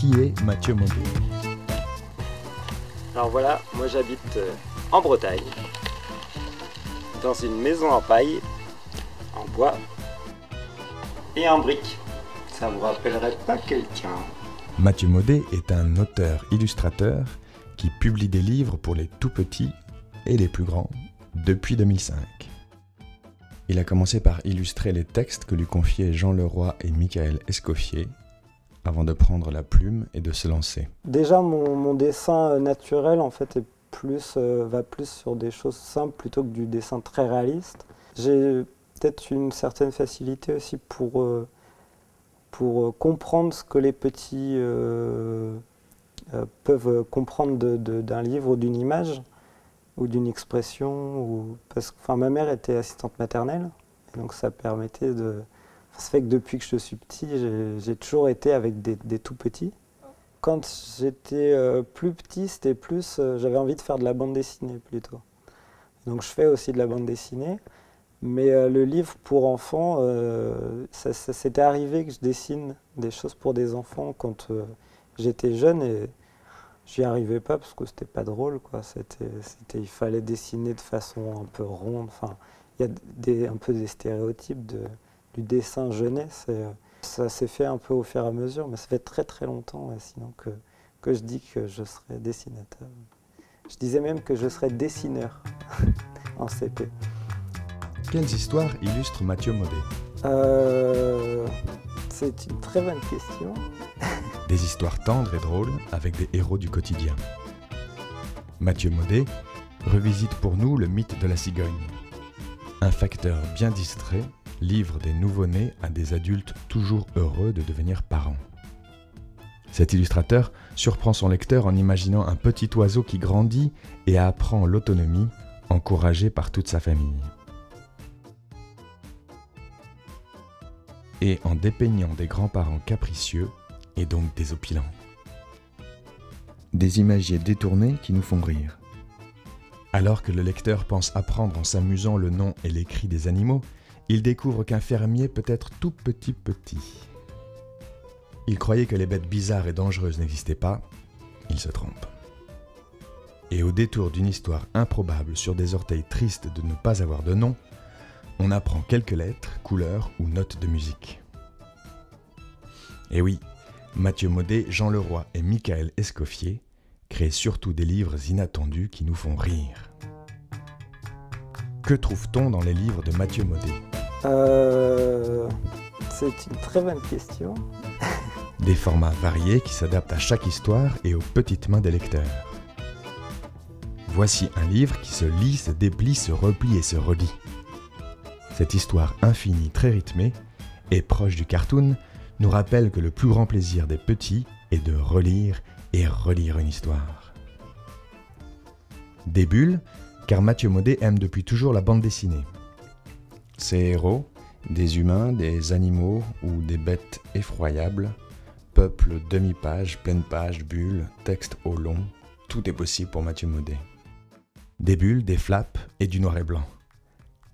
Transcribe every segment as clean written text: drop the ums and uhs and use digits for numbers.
Qui est Mathieu Maudet? Alors voilà, moi j'habite en Bretagne, dans une maison en paille, en bois et en briques. Ça vous rappellerait pas quelqu'un? Mathieu Maudet est un auteur-illustrateur qui publie des livres pour les tout petits et les plus grands depuis 2005. Il a commencé par illustrer les textes que lui confiaient Jean Leroy et Michael Escoffier avant de prendre la plume et de se lancer. Déjà, mon dessin naturel en fait va plus sur des choses simples plutôt que du dessin très réaliste. J'ai peut-être une certaine facilité aussi pour comprendre ce que les petits peuvent comprendre d'un livre ou d'une image ou d'une expression. Parce que ma mère était assistante maternelle, et donc ça permettait de... Ça fait que depuis que je suis petit, j'ai toujours été avec des tout petits. Quand j'étais plus petit, c'était plus... j'avais envie de faire de la bande dessinée plutôt. Donc je fais aussi de la bande dessinée. Mais le livre pour enfants, ça s'était arrivé que je dessine des choses pour des enfants quand j'étais jeune et j'y arrivais pas parce que c'était pas drôle, quoi. Il fallait dessiner de façon un peu ronde. Enfin, il y a un peu des stéréotypes du dessin jeunesse. Ça s'est fait un peu au fur et à mesure, mais ça fait très très longtemps sinon que je dis que je serais dessinateur. Je disais même que je serais dessineur en CP. Quelles histoires illustrent Mathieu Maudet? C'est une très bonne question. Des histoires tendres et drôles avec des héros du quotidien. Mathieu Maudet revisite pour nous le mythe de la cigogne. Un facteur bien distrait livre des nouveau-nés à des adultes toujours heureux de devenir parents. Cet illustrateur surprend son lecteur en imaginant un petit oiseau qui grandit et apprend l'autonomie, encouragé par toute sa famille. Et en dépeignant des grands-parents capricieux et donc désopilants. Des imagiers détournés qui nous font rire. Alors que le lecteur pense apprendre en s'amusant le nom et les cris des animaux, il découvre qu'un fermier peut être tout petit. Il croyait que les bêtes bizarres et dangereuses n'existaient pas, il se trompe. Et au détour d'une histoire improbable sur des orteils tristes de ne pas avoir de nom, on apprend quelques lettres, couleurs ou notes de musique. Et oui, Mathieu Maudet, Jean Leroy et Michael Escoffier créent surtout des livres inattendus qui nous font rire. Que trouve-t-on dans les livres de Mathieu Maudet? C'est une très bonne question. Des formats variés qui s'adaptent à chaque histoire et aux petites mains des lecteurs. Voici un livre qui se lit, se déplie, se replie et se relie. Cette histoire infinie, très rythmée et proche du cartoon nous rappelle que le plus grand plaisir des petits est de relire et relire une histoire. Des bulles, car Mathieu Maudet aime depuis toujours la bande dessinée. Ses héros, des humains, des animaux ou des bêtes effroyables, peuplent demi-pages, pleines pages, bulles, textes au long, tout est possible pour Mathieu Maudet. Des bulles, des flaps et du noir et blanc.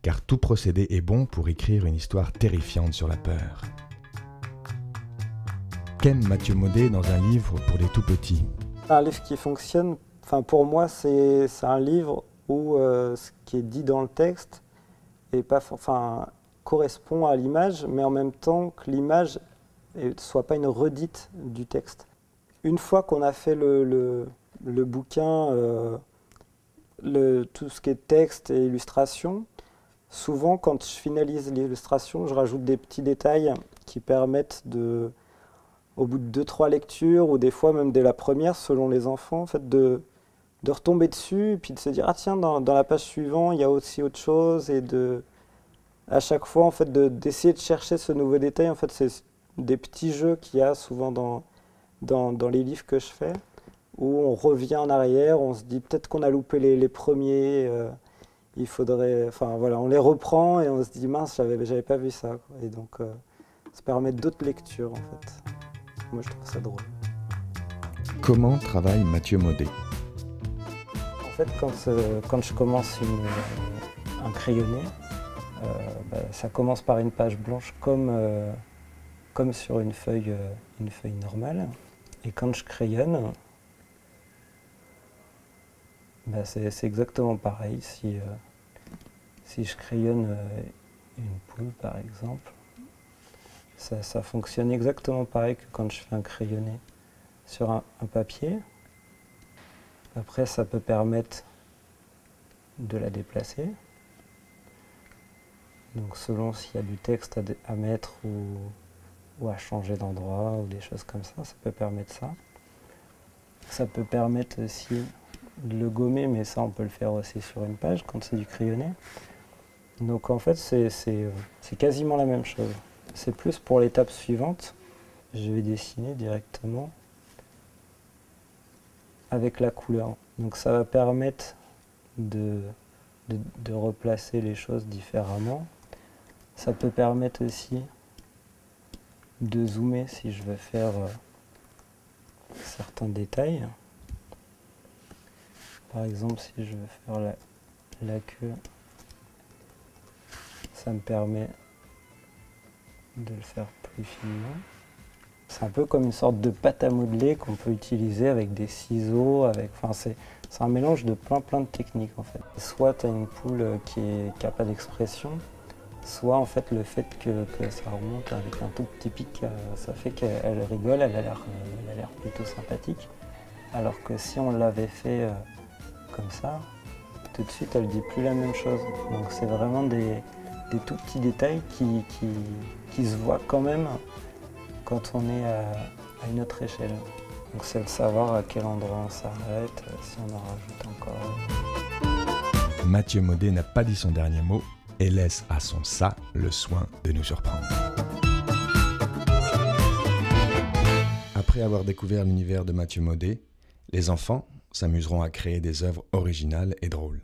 Car tout procédé est bon pour écrire une histoire terrifiante sur la peur. Qu'aime Mathieu Maudet dans un livre pour les tout-petits? Un livre qui fonctionne, pour moi, c'est un livre où ce qui est dit dans le texte correspond à l'image, mais en même temps que l'image ne soit pas une redite du texte. Une fois qu'on a fait le bouquin, tout ce qui est texte et illustration, souvent, quand je finalise l'illustration, je rajoute des petits détails qui permettent au bout de 2-3 lectures, ou des fois même dès la première, selon les enfants, en fait, de retomber dessus, et puis de se dire « Ah tiens, dans la page suivante, il y a aussi autre chose », et à chaque fois, en fait, d'essayer de chercher ce nouveau détail. En fait, c'est des petits jeux qu'il y a souvent dans les livres que je fais, où on revient en arrière, on se dit peut-être qu'on a loupé les premiers, il faudrait, on les reprend et on se dit mince, j'avais pas vu ça, quoi. Et donc ça permet d'autres lectures en fait. Moi je trouve ça drôle. Comment travaille Mathieu Maudet? En fait, quand je commence un crayonné, ça commence par une page blanche comme sur une feuille normale. Et quand je crayonne, bah c'est exactement pareil. Si je crayonne une poule, par exemple, ça fonctionne exactement pareil que quand je fais un crayonné sur un papier. Après, ça peut permettre de la déplacer. Donc selon s'il y a du texte à mettre ou à changer d'endroit ou des choses comme ça peut permettre ça. Ça peut permettre aussi de le gommer, mais ça on peut le faire aussi sur une page quand c'est du crayonné. Donc en fait c'est quasiment la même chose. C'est plus pour l'étape suivante. Je vais dessiner directement avec la couleur. Donc ça va permettre de replacer les choses différemment. Ça peut permettre aussi de zoomer si je veux faire certains détails. Par exemple, si je veux faire la queue, ça me permet de le faire plus finement. C'est un peu comme une sorte de pâte à modeler qu'on peut utiliser avec des ciseaux, c'est un mélange de plein de techniques en fait. Soit tu as une poule qui n'a pas d'expression, soit en fait le fait que ça remonte avec un tout petit pic, ça fait qu'elle rigole, elle a l'air plutôt sympathique. Alors que si on l'avait fait comme ça, tout de suite elle dit plus la même chose. Donc c'est vraiment des tout petits détails qui se voient quand même quand on est à une autre échelle. Donc c'est le savoir à quel endroit on s'arrête, si on en rajoute encore. Mathieu Maudet n'a pas dit son dernier mot et laisse à son ça le soin de nous surprendre. Après avoir découvert l'univers de Mathieu Maudet, les enfants s'amuseront à créer des œuvres originales et drôles.